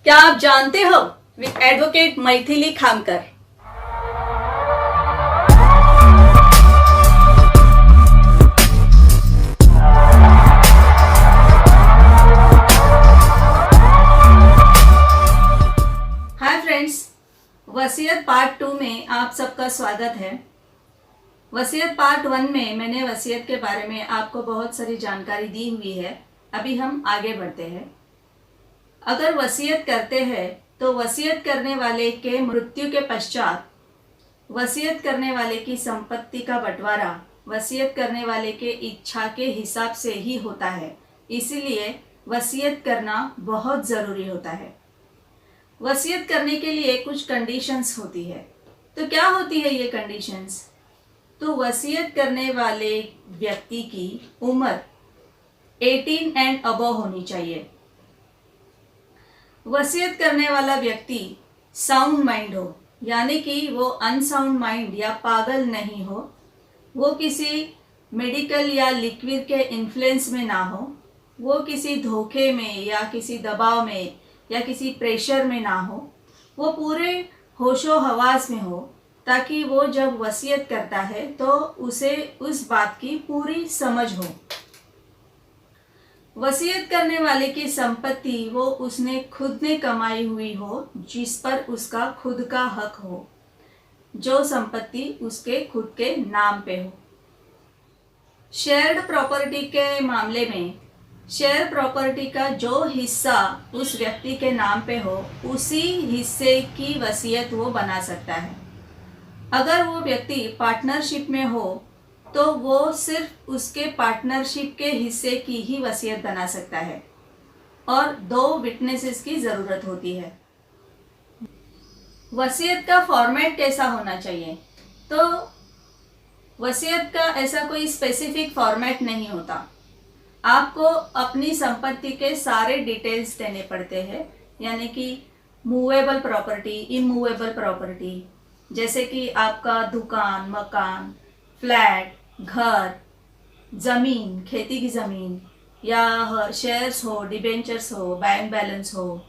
क्या आप जानते हो with advocate Maithili Khamkar. Hi friends, वसीयत पार्ट 2 में आप सबका स्वागत है। वसीयत पार्ट 1 में मैंने वसीयत के बारे में आपको बहुत सारी जानकारी दी हुई है। अभी हम आगे बढ़ते हैं। अगर वसीयत करते हैं तो वसीयत करने वाले के मृत्यु के पश्चात वसीयत करने वाले की संपत्ति का बंटवारा वसीयत करने वाले के इच्छा के हिसाब से ही होता है। इसीलिए वसीयत करना बहुत ज़रूरी होता है। वसीयत करने के लिए कुछ कंडीशंस होती है। तो क्या होती है ये कंडीशंस? तो वसीयत करने वाले व्यक्ति की उम्र 18 एंड अबव होनी चाहिए। वसीयत करने वाला व्यक्ति साउंड माइंड हो, यानी कि वो अनसाउंड माइंड या पागल नहीं हो, वो किसी मेडिकल या लिक्विड के इन्फ्लुएंस में ना हो, वो किसी धोखे में या किसी दबाव में या किसी प्रेशर में ना हो, वो पूरे होशो हवास में हो, ताकि वो जब वसीयत करता है तो उसे उस बात की पूरी समझ हो। वसीयत करने वाले की संपत्ति वो उसने खुद ने कमाई हुई हो, जिस पर उसका खुद का हक हो, जो संपत्ति उसके खुद के नाम पे हो। शेयर्ड प्रॉपर्टी के मामले में शेयर प्रॉपर्टी का जो हिस्सा उस व्यक्ति के नाम पे हो, उसी हिस्से की वसीयत वो बना सकता है। अगर वो व्यक्ति पार्टनरशिप में हो तो वो सिर्फ उसके पार्टनरशिप के हिस्से की ही वसीयत बना सकता है और 2 विटनेसेस की ज़रूरत होती है। वसीयत का फॉर्मेट कैसा होना चाहिए? तो वसीयत का ऐसा कोई स्पेसिफिक फॉर्मेट नहीं होता। आपको अपनी संपत्ति के सारे डिटेल्स देने पड़ते हैं, यानी कि मूवेबल प्रॉपर्टी, इमूवेबल प्रॉपर्टी, जैसे कि आपका दुकान, मकान, फ्लैट, घर, ज़मीन, खेती की ज़मीन, या शेयर्स हो, डिबेंचर्स हो, बैंक बैलेंस हो,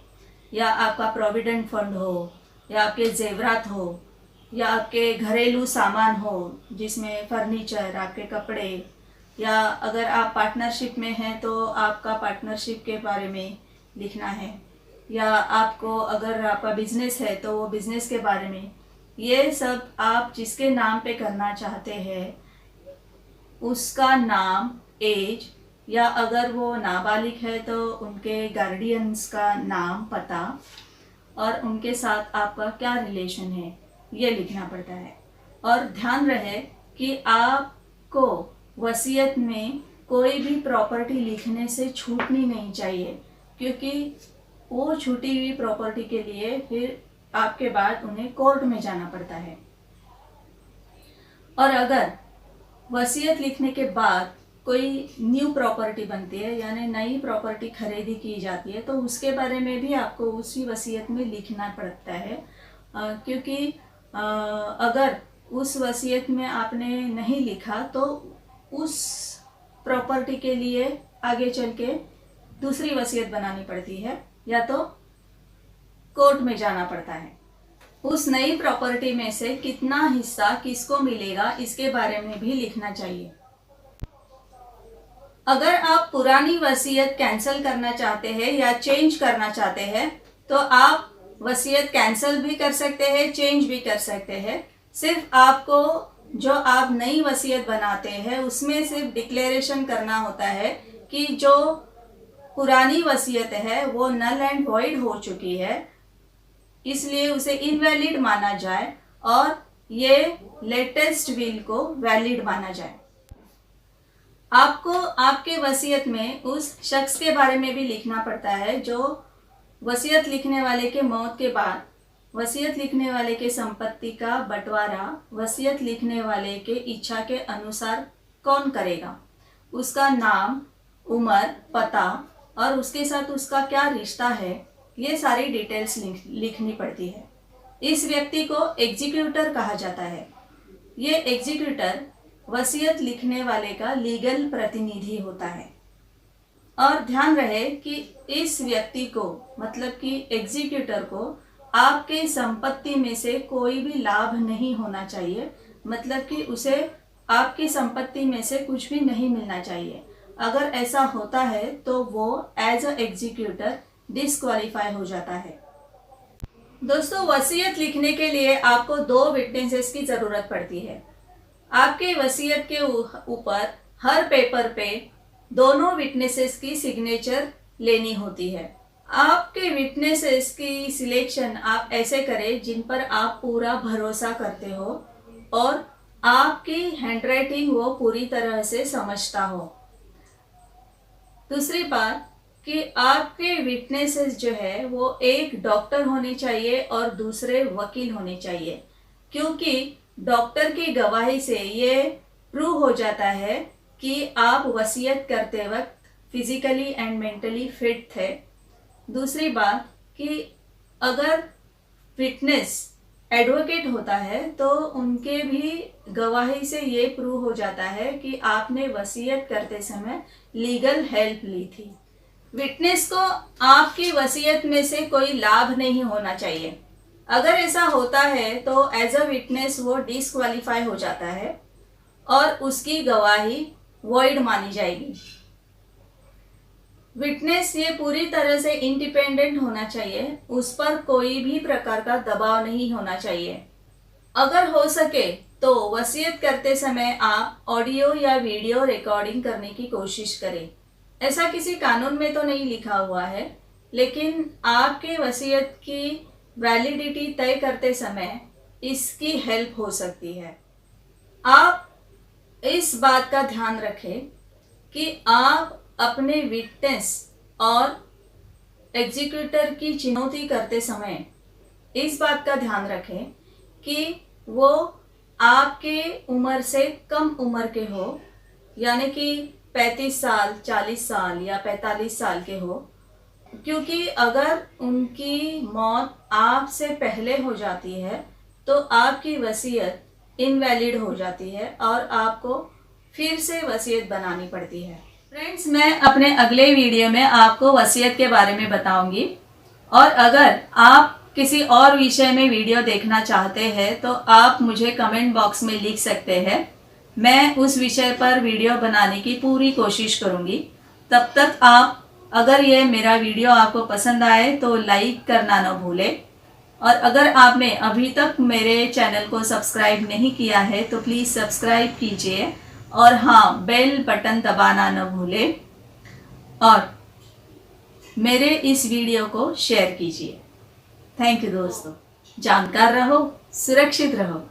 या आपका प्रोविडेंट फंड हो, या आपके जेवरात हो, या आपके घरेलू सामान हो जिसमें फर्नीचर, आपके कपड़े, या अगर आप पार्टनरशिप में हैं तो आपका पार्टनरशिप के बारे में लिखना है, या आपको अगर आपका बिजनेस है तो वो बिजनेस के बारे में। ये सब आप जिसके नाम पे करना चाहते हैं उसका नाम, एज, या अगर वो नाबालिग है तो उनके गार्डियंस का नाम, पता, और उनके साथ आपका क्या रिलेशन है, ये लिखना पड़ता है। और ध्यान रहे कि आपको वसीयत में कोई भी प्रॉपर्टी लिखने से छूटनी नहीं चाहिए, क्योंकि वो छूटी हुई प्रॉपर्टी के लिए फिर आपके बाद उन्हें कोर्ट में जाना पड़ता है। और अगर वसीयत लिखने के बाद कोई न्यू प्रॉपर्टी बनती है, यानी नई प्रॉपर्टी खरीदी की जाती है, तो उसके बारे में भी आपको उसी वसीयत में लिखना पड़ता है, क्योंकि अगर उस वसीयत में आपने नहीं लिखा तो उस प्रॉपर्टी के लिए आगे चल के दूसरी वसीयत बनानी पड़ती है, या तो कोर्ट में जाना पड़ता है। उस नई प्रॉपर्टी में से कितना हिस्सा किसको मिलेगा, इसके बारे में भी लिखना चाहिए। अगर आप पुरानी वसीयत कैंसिल करना चाहते हैं या चेंज करना चाहते हैं तो आप वसीयत कैंसिल भी कर सकते हैं, चेंज भी कर सकते हैं। सिर्फ आपको जो आप नई वसीयत बनाते हैं उसमें सिर्फ डिक्लेरेशन करना होता है कि जो पुरानी वसीयत है वो नल एंड वॉइड हो चुकी है, इसलिए उसे इनवैलिड माना जाए और ये लेटेस्ट विल को वैलिड माना जाए। आपको आपके वसीयत में उस शख्स के बारे में भी लिखना पड़ता है जो वसीयत लिखने वाले के मौत के बाद वसीयत लिखने वाले के संपत्ति का बंटवारा वसीयत लिखने वाले के इच्छा के अनुसार कौन करेगा, उसका नाम, उम्र, पता और उसके साथ उसका क्या रिश्ता है, ये सारी डिटेल्स लिखनी पड़ती है। इस व्यक्ति को एग्जीक्यूटर कहा जाता है। ये एग्जीक्यूटर वसीयत लिखने वाले का लीगल प्रतिनिधि होता है। और ध्यान रहे कि इस व्यक्ति को मतलब कि एग्जीक्यूटर को आपके संपत्ति में से कोई भी लाभ नहीं होना चाहिए, मतलब कि उसे आपकी संपत्ति में से कुछ भी नहीं मिलना चाहिए। अगर ऐसा होता है तो वो एज अ एग्जीक्यूटर डिस्क्वालीफाई हो जाता है। दोस्तों, वसीयत लिखने के लिए आपको 2 विटनेसेस की ज़रूरत पड़ती है। आपके वसीयत के ऊपर हर पेपर पे दोनों विटनेसेस की सिग्नेचर लेनी होती है। आपके विटनेसेस की सिलेक्शन आप ऐसे करें जिन पर आप पूरा भरोसा करते हो और आपकी हैंडराइटिंग वो पूरी तरह से समझता हो। दूसरी बात कि आपके विटनेसेस जो है वो एक डॉक्टर होने चाहिए और दूसरे वकील होने चाहिए, क्योंकि डॉक्टर की गवाही से ये प्रूव हो जाता है कि आप वसीयत करते वक्त फिजिकली एंड मेंटली फिट थे। दूसरी बात कि अगर फिटनेस एडवोकेट होता है तो उनके भी गवाही से ये प्रूव हो जाता है कि आपने वसीयत करते समय लीगल हेल्प ली थी। विटनेस को आपकी वसीयत में से कोई लाभ नहीं होना चाहिए। अगर ऐसा होता है तो एज अ विटनेस वो डिस्क्वालीफाई हो जाता है और उसकी गवाही वॉइड मानी जाएगी। विटनेस ये पूरी तरह से इंडिपेंडेंट होना चाहिए, उस पर कोई भी प्रकार का दबाव नहीं होना चाहिए। अगर हो सके तो वसीयत करते समय आप ऑडियो या वीडियो रिकॉर्डिंग करने की कोशिश करें। ऐसा किसी कानून में तो नहीं लिखा हुआ है, लेकिन आपके वसीयत की वैलिडिटी तय करते समय इसकी हेल्प हो सकती है। आप इस बात का ध्यान रखें कि आप अपने विटनेस और एग्जीक्यूटर की चुनौती करते समय इस बात का ध्यान रखें कि वो आपके उम्र से कम उम्र के हो, यानी कि 35 साल, 40 साल या 45 साल के हो, क्योंकि अगर उनकी मौत आपसे पहले हो जाती है तो आपकी वसीयत इनवैलिड हो जाती है और आपको फिर से वसीयत बनानी पड़ती है। फ्रेंड्स, मैं अपने अगले वीडियो में आपको वसीयत के बारे में बताऊंगी, और अगर आप किसी और विषय में वीडियो देखना चाहते हैं तो आप मुझे कमेंट बॉक्स में लिख सकते हैं। मैं उस विषय पर वीडियो बनाने की पूरी कोशिश करूंगी। तब तक आप, अगर ये मेरा वीडियो आपको पसंद आए तो लाइक करना न भूलें, और अगर आपने अभी तक मेरे चैनल को सब्सक्राइब नहीं किया है तो प्लीज़ सब्सक्राइब कीजिए, और हाँ, बेल बटन दबाना न भूलें, और मेरे इस वीडियो को शेयर कीजिए। थैंक यू दोस्तों। जानकार रहो, सुरक्षित रहो।